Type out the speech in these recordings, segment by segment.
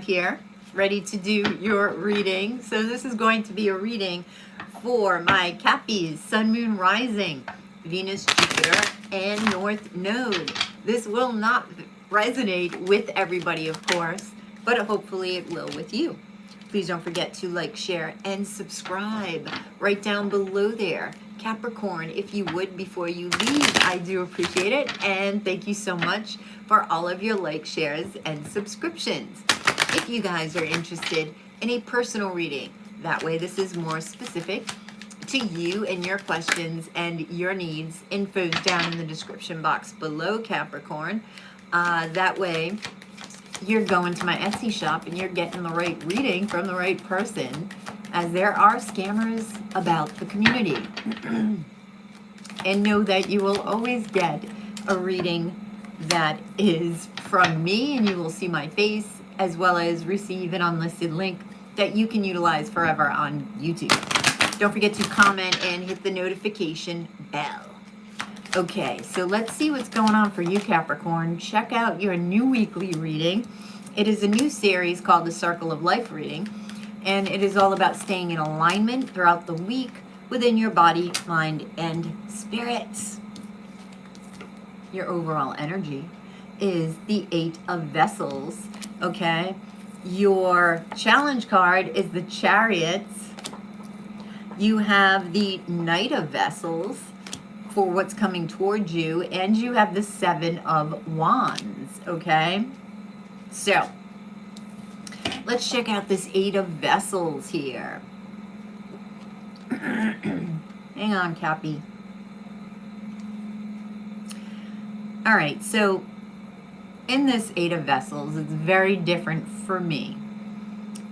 Here, ready to do your reading. So this is going to be a reading for my Cappies, Sun, Moon, Rising, Venus, Jupiter, and North Node. This will not resonate with everybody, of course, but hopefully it will with you. Please don't forget to like, share, and subscribe right down below there. Capricorn, if you would, before you leave, I do appreciate it. And thank you so much for all of your likes, shares, and subscriptions. If you guys are interested in a personal reading, that way this is more specific to you and your questions and your needs. Info's down in the description box below, Capricorn. That way you're going to my Etsy shop and you're getting the right reading from the right person, as there are scammers about the community. And know that you will always get a reading that is from me, and you will see my face, as well as receive an unlisted link that you can utilize forever on YouTube. Don't forget to comment and hit the notification bell. Okay, so let's see what's going on for you, Capricorn. Check out your new weekly reading. It is a new series called the Circle of Life reading, and it is all about staying in alignment throughout the week within your body, mind, and spirits. Your overall energy is the Eight of Vessels. Okay, your challenge card is the Chariots. You have the Knight of Vessels for what's coming towards you, and you have the Seven of Wands. Okay, so let's check out this Eight of Vessels here. Hang on, Cappy. All right, so in this Eight of Vessels, it's very different for me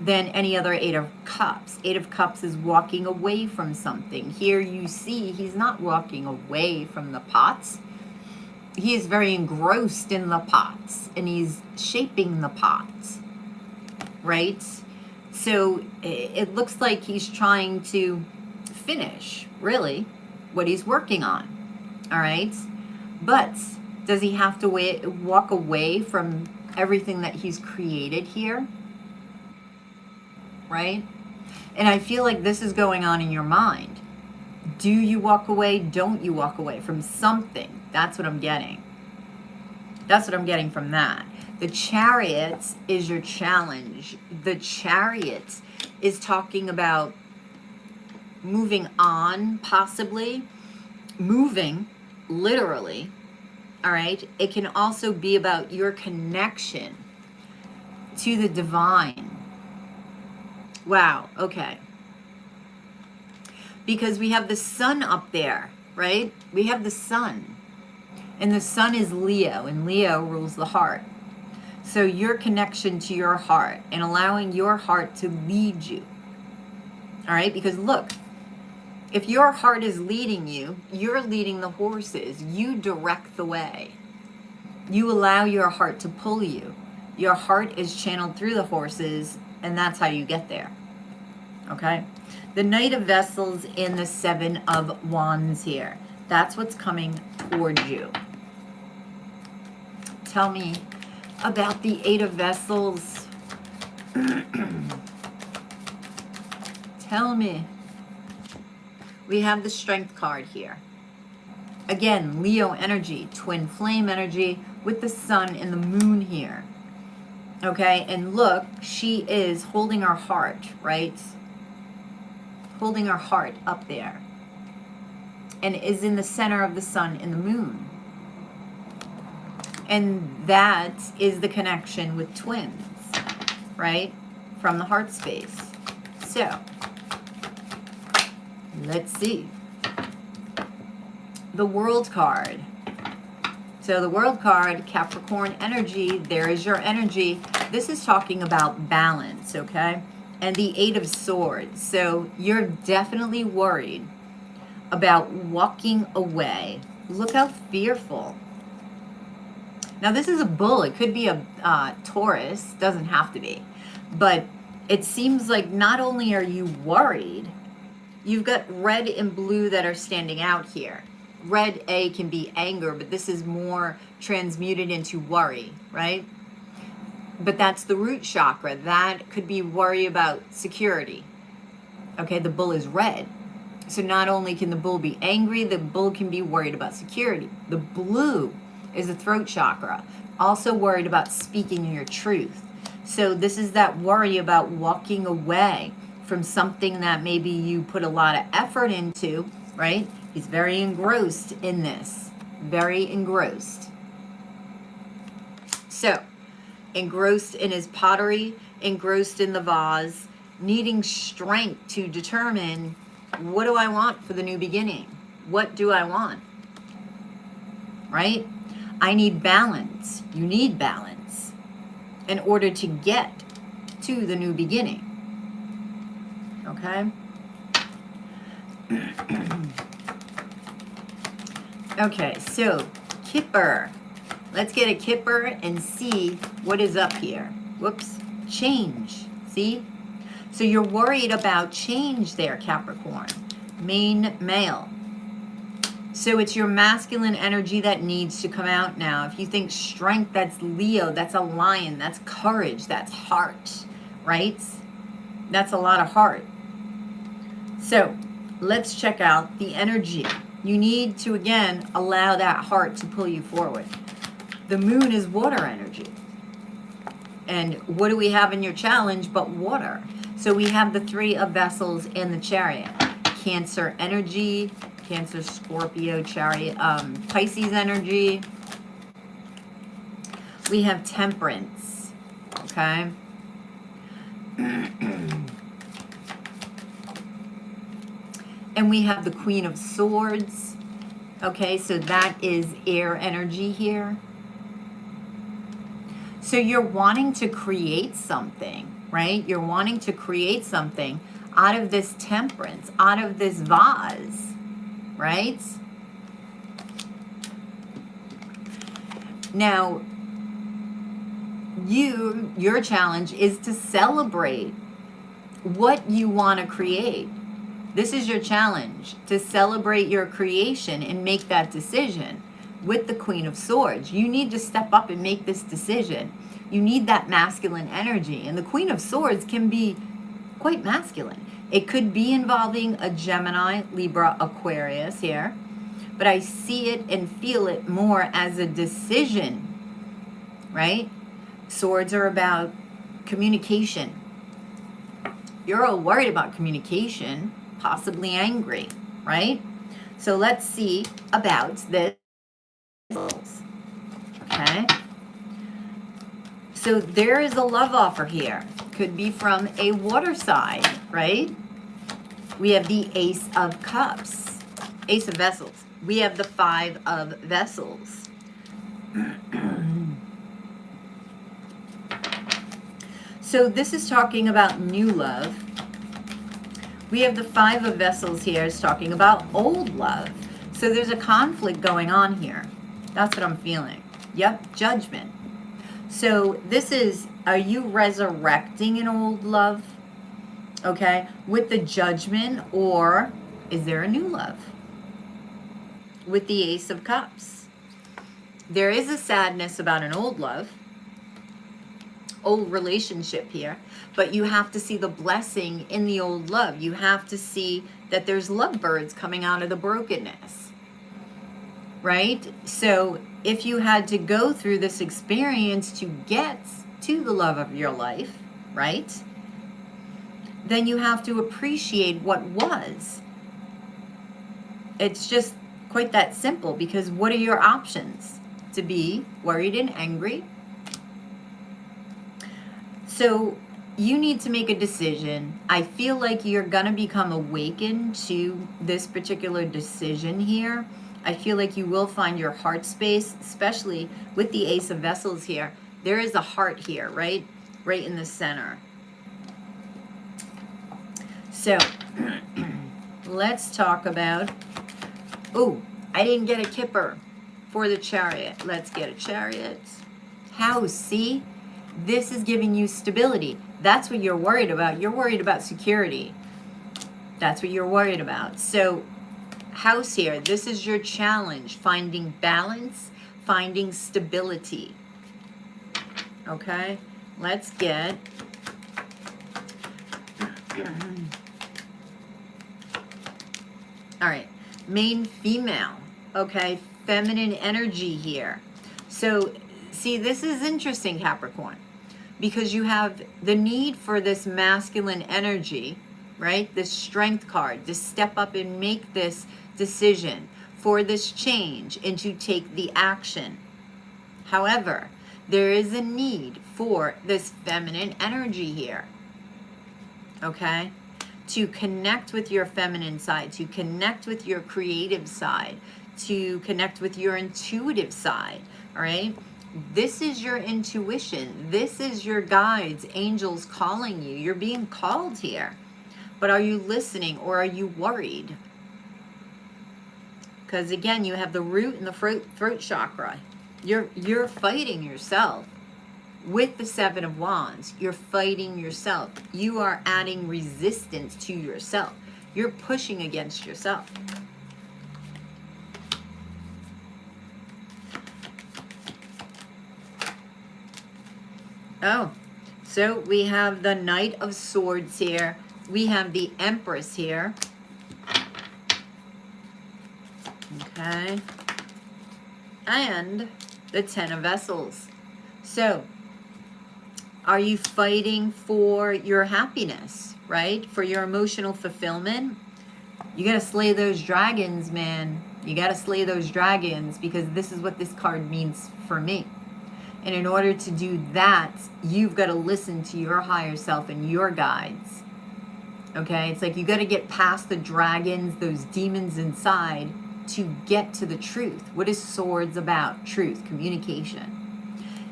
than any other Eight of Cups. Eight of Cups is walking away from something. Here you see he's not walking away from the pots. He is very engrossed in the pots, and he's shaping the pots, right? So it looks like he's trying to finish, really, what he's working on, all right? But does he have to walk away from everything that he's created here? Right? And I feel like this is going on in your mind. Do you walk away? Don't you walk away from something? That's what I'm getting. That's what I'm getting from that. The Chariot is your challenge. The Chariot is talking about moving on, possibly. Moving, literally. All right, it can also be about your connection to the divine. Wow, okay. Because we have the sun up there, right? We have the sun. And the sun is Leo, and Leo rules the heart. So your connection to your heart and allowing your heart to lead you. All right, because look, if your heart is leading you, you're leading the horses. You direct the way. You allow your heart to pull you. Your heart is channeled through the horses, and that's how you get there. Okay? The Knight of Vessels in the Seven of Wands here. That's what's coming towards you. Tell me about the Eight of Vessels. Tell me. We have the Strength card here. Again, Leo energy, twin flame energy with the sun and the moon here. Okay, and look, she is holding our heart, right? Holding our heart up there. And is in the center of the sun and the moon. And that is the connection with twins, right? From the heart space. So, let's see. The World card. So the World card, Capricorn energy, there is your energy. This is talking about balance, okay? And the Eight of Swords. So you're definitely worried about walking away. Look how fearful. Now this is a bull. It could be a Taurus. Doesn't have to be. But it seems like not only are you worried, you've got red and blue that are standing out here. Red A can be anger, but this is more transmuted into worry, right? But that's the root chakra. That could be worry about security. Okay, the bull is red. So not only can the bull be angry, the bull can be worried about security. The blue is the throat chakra, also worried about speaking your truth. So this is that worry about walking away from something that maybe you put a lot of effort into, right? He's very engrossed in this, very engrossed. So, engrossed in his pottery, engrossed in the vase, needing strength to determine, what do I want for the new beginning? What do I want? Right? I need balance. You need balance in order to get to the new beginning. Okay? Okay, so Kipper. Let's get a Kipper and see what is up here. Whoops. Change. See? So you're worried about change there, Capricorn. Main male. So it's your masculine energy that needs to come out now. If you think strength, that's Leo, that's a lion, that's courage, that's heart, right? That's a lot of heart. So let's check out the energy. You need to, again, allow that heart to pull you forward. The moon is water energy. And what do we have in your challenge but water? So we have the three of vessels in the chariot. Cancer energy, Cancer, Scorpio, chariot, Pisces energy. We have temperance, okay? And we have the Queen of Swords. Okay, so that is air energy here. So you're wanting to create something, right? You're wanting to create something out of this temperance, out of this vase, right? Now, your challenge is to celebrate what you want to create. This is your challenge, to celebrate your creation and make that decision with the Queen of Swords. You need to step up and make this decision. You need that masculine energy. And the Queen of Swords can be quite masculine. It could be involving a Gemini, Libra, Aquarius here. But I see it and feel it more as a decision, right? Swords are about communication. You're all worried about communication, possibly angry, right? So let's see about this. Okay. So there is a love offer here. Could be from a water side, right? We have the Ace of Cups, Ace of Vessels. We have the Five of Vessels. So this is talking about new love. We have the Five of Vessels here is talking about old love. So there's a conflict going on here. That's what I'm feeling. Yep, judgment. So this is, are you resurrecting an old love? Okay, with the judgment, or is there a new love? With the Ace of Cups. There is a sadness about an old love, old relationship here, but you have to see the blessing in the old love. You have to see that there's lovebirds coming out of the brokenness, right? So if you had to go through this experience to get to the love of your life, right? Then you have to appreciate what was. It's just quite that simple, because what are your options? To be worried and angry. So you need to make a decision. I feel like you're going to become awakened to this particular decision here. I feel like you will find your heart space, especially with the Ace of Vessels here. There is a heart here, right? Right in the center. So let's talk about, oh, I didn't get a Kipper for the Chariot. Let's get a Chariot. House, see? This is giving you stability. That's what you're worried about. You're worried about security. That's what you're worried about. So House here, this is your challenge, finding balance, finding stability. Okay? let's get all right, main female, okay, feminine energy here. So see, this is interesting, Capricorn, because you have the need for this masculine energy, right? This strength card to step up and make this decision, for this change, and to take the action. However, there is a need for this feminine energy here, okay? To connect with your feminine side, to connect with your creative side, to connect with your intuitive side, all right? This is your intuition. This is your guides, angels calling you. You're being called here. But are you listening, or are you worried? Because again, you have the root and the throat chakra. You're fighting yourself. With the Seven of Wands, you're fighting yourself. You are adding resistance to yourself. You're pushing against yourself. Oh, so we have the Knight of Swords here. We have the Empress here. Okay. And the Ten of Vessels. So, are you fighting for your happiness, right? For your emotional fulfillment? You got to slay those dragons, man. You got to slay those dragons, because this is what this card means for me. And in order to do that, you've got to listen to your higher self and your guides. Okay? It's like you got to get past the dragons, those demons inside, to get to the truth. What is swords about? Truth, communication.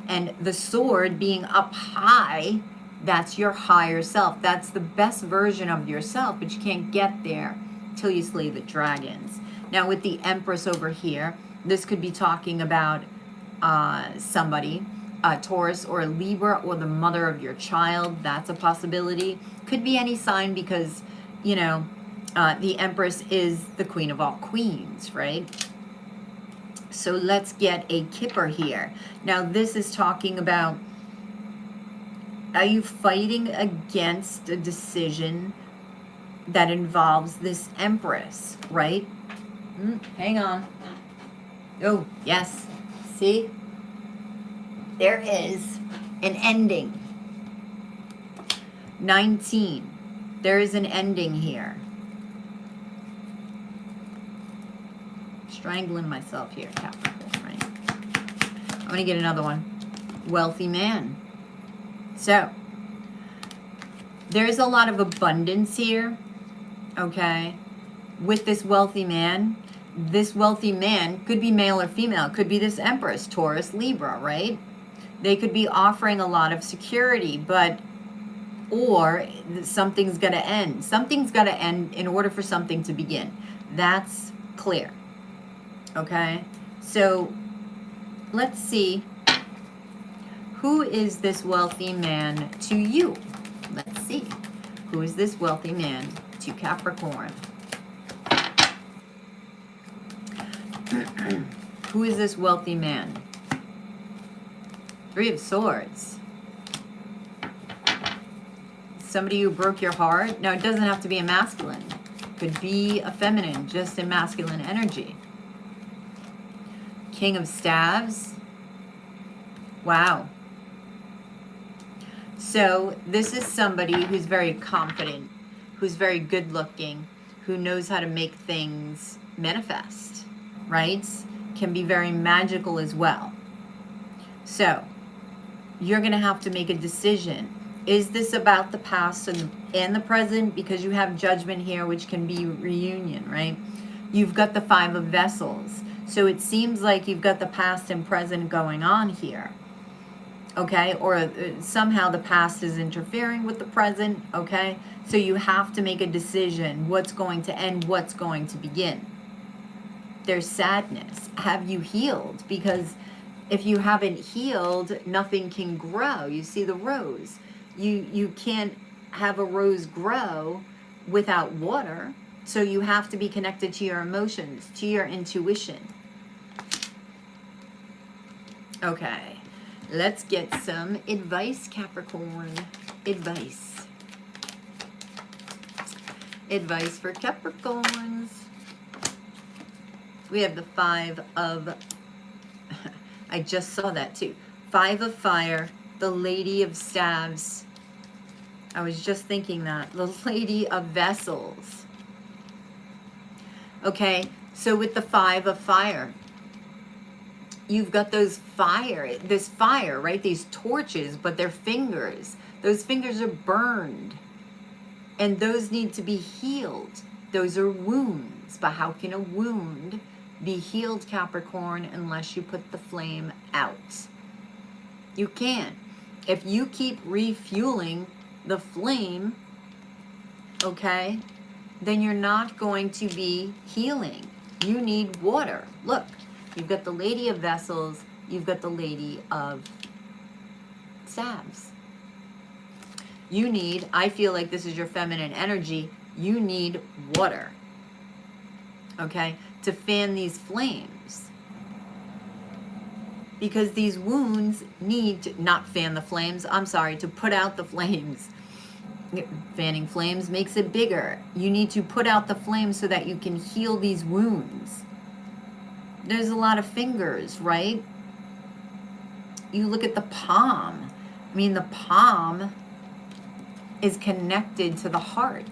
And the sword being up high, that's your higher self. That's the best version of yourself, but you can't get there till you slay the dragons. Now with the Empress over here, this could be talking about somebody, a Taurus or a Libra, or the mother of your child. That's a possibility. Could be any sign, because, you know, the Empress is the queen of all queens, right? So let's get a Kipper here. Now this is talking about, are you fighting against a decision that involves this Empress, right? Hang on. Oh, yes. See? There is an ending. 19. There is an ending here. Strangling myself here, Capricorn, right? I'm going to get another one. Wealthy man. So, there's a lot of abundance here, okay? With this wealthy man could be male or female. Could be this Empress, Taurus, Libra, right? They could be offering a lot of security, or something's got to end. Something's got to end in order for something to begin. That's clear. Okay, so let's see, who is this wealthy man to you? Let's see, who is this wealthy man to Capricorn? Who is this wealthy man? Three of Swords. Somebody who broke your heart? No, it doesn't have to be a masculine. Could be a feminine, just in masculine energy. King of Staves. Wow. So this is somebody who's very confident, who's very good looking, who knows how to make things manifest, right? Can be very magical as well. So you're going to have to make a decision. Is this about the past and the present? Because you have Judgment here, which can be reunion, right? You've got the Five of Vessels. So it seems like you've got the past and present going on here, okay? Or somehow the past is interfering with the present, okay? So you have to make a decision. What's going to end? What's going to begin? There's sadness. Have you healed? Because if you haven't healed, nothing can grow. You see the rose. You can't have a rose grow without water. So you have to be connected to your emotions, to your intuition. Okay, Let's get some advice, Capricorn. Advice. Advice for Capricorns. We have the 5 of, I just saw that too. 5 of fire, the Lady of Staves. I was just thinking that. The Lady of Vessels. Okay, so with the 5 of fire, you've got this fire, right? These torches, but they're fingers. Those fingers are burned. And those need to be healed. Those are wounds. But how can a wound be healed, Capricorn, unless you put the flame out? You can't. If you keep refueling the flame, okay, then you're not going to be healing. You need water. Look, you've got the Lady of Vessels, you've got the Lady of Staves. You need, I feel like this is your feminine energy, you need water, okay, to fan these flames. Because these wounds need to, not fan the flames, I'm sorry, to put out the flames. Fanning flames makes it bigger. You need to put out the flames so that you can heal these wounds. There's a lot of fingers, right? You look at the palm. I mean, the palm is connected to the heart.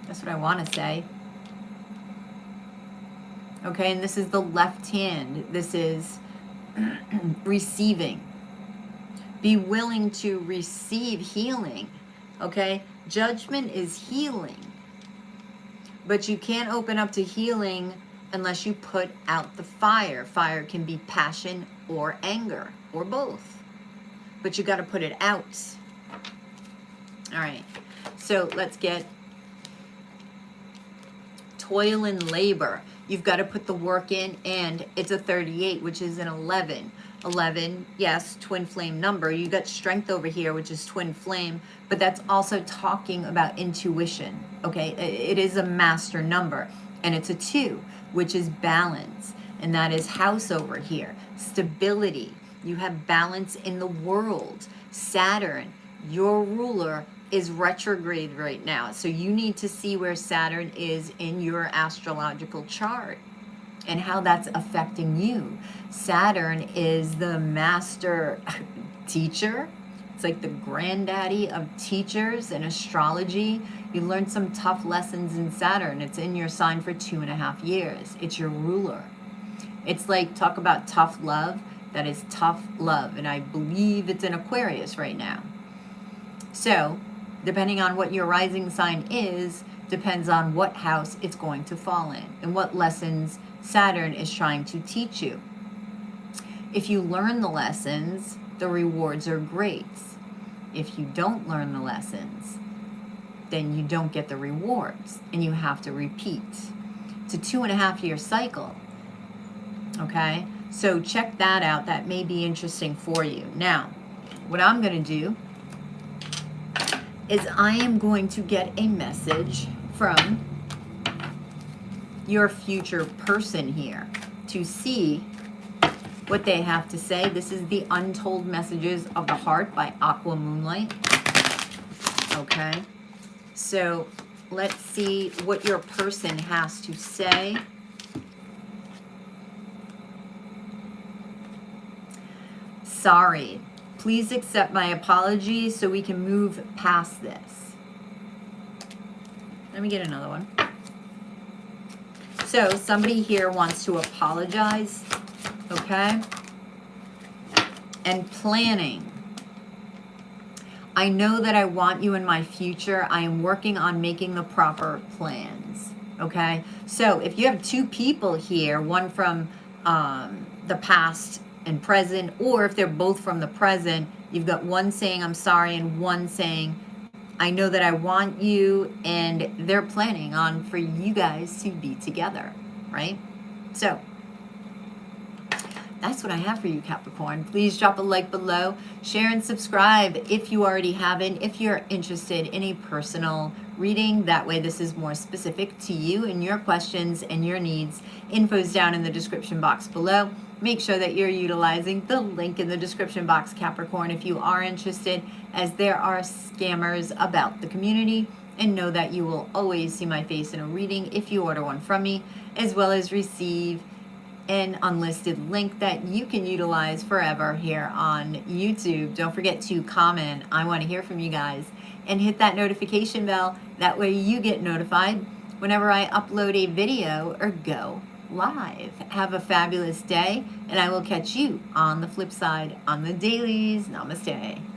That's what I want to say. Okay, and this is the left hand. This is receiving. Be willing to receive healing. Okay, judgment is healing. But you can't open up to healing unless you put out the fire. Fire can be passion or anger or both. But you got to put it out. All right, so let's get toil and labor. You've got to put the work in, and it's a 38, which is an 11. 11, yes, twin flame number. You got strength over here, which is twin flame, but that's also talking about intuition, okay? It is a master number, and it's a 2, which is balance, and that is house over here. Stability. You have balance in the world. Saturn, your ruler, is retrograde right now. So you need to see where Saturn is in your astrological chart and how that's affecting you. Saturn is the master teacher. It's like the granddaddy of teachers in astrology. You learn some tough lessons in Saturn. It's in your sign for 2.5 years. It's your ruler. It's like, talk about tough love. That is tough love. And I believe it's in Aquarius right now. So, depending on what your rising sign is, depends on what house it's going to fall in and what lessons Saturn is trying to teach you. If you learn the lessons, the rewards are great. If you don't learn the lessons, then you don't get the rewards and you have to repeat. It's a 2.5-year cycle. Okay? So check that out. That may be interesting for you. Now, what I'm going to do is I am going to get a message from your future person here to see what they have to say. This is the Untold Messages of the Heart by Aqua Moonlight. Okay, so let's see what your person has to say. Sorry. Please accept my apologies so we can move past this. Let me get another one. So somebody here wants to apologize, okay? And planning. I know that I want you in my future. I am working on making the proper plans, okay? So if you have 2 people here, one from the past and present, or if they're both from the present, you've got one saying I'm sorry and one saying I know that I want you, and they're planning on for you guys to be together, right? So that's what I have for you, Capricorn. Please drop a like below, share and subscribe if you already haven't, if you're interested in a personal reading. That way this is more specific to you and your questions and your needs. Info's down in the description box below. make sure that you're utilizing the link in the description box, Capricorn, if you are interested, as there are scammers about the community. And know that you will always see my face in a reading if you order one from me, as well as receive an unlisted link that you can utilize forever here on YouTube. Don't forget to comment. I want to hear from you guys. And hit that notification bell. That way you get notified whenever I upload a video or go live. Have a fabulous day, and I will catch you on the flip side on the dailies. Namaste.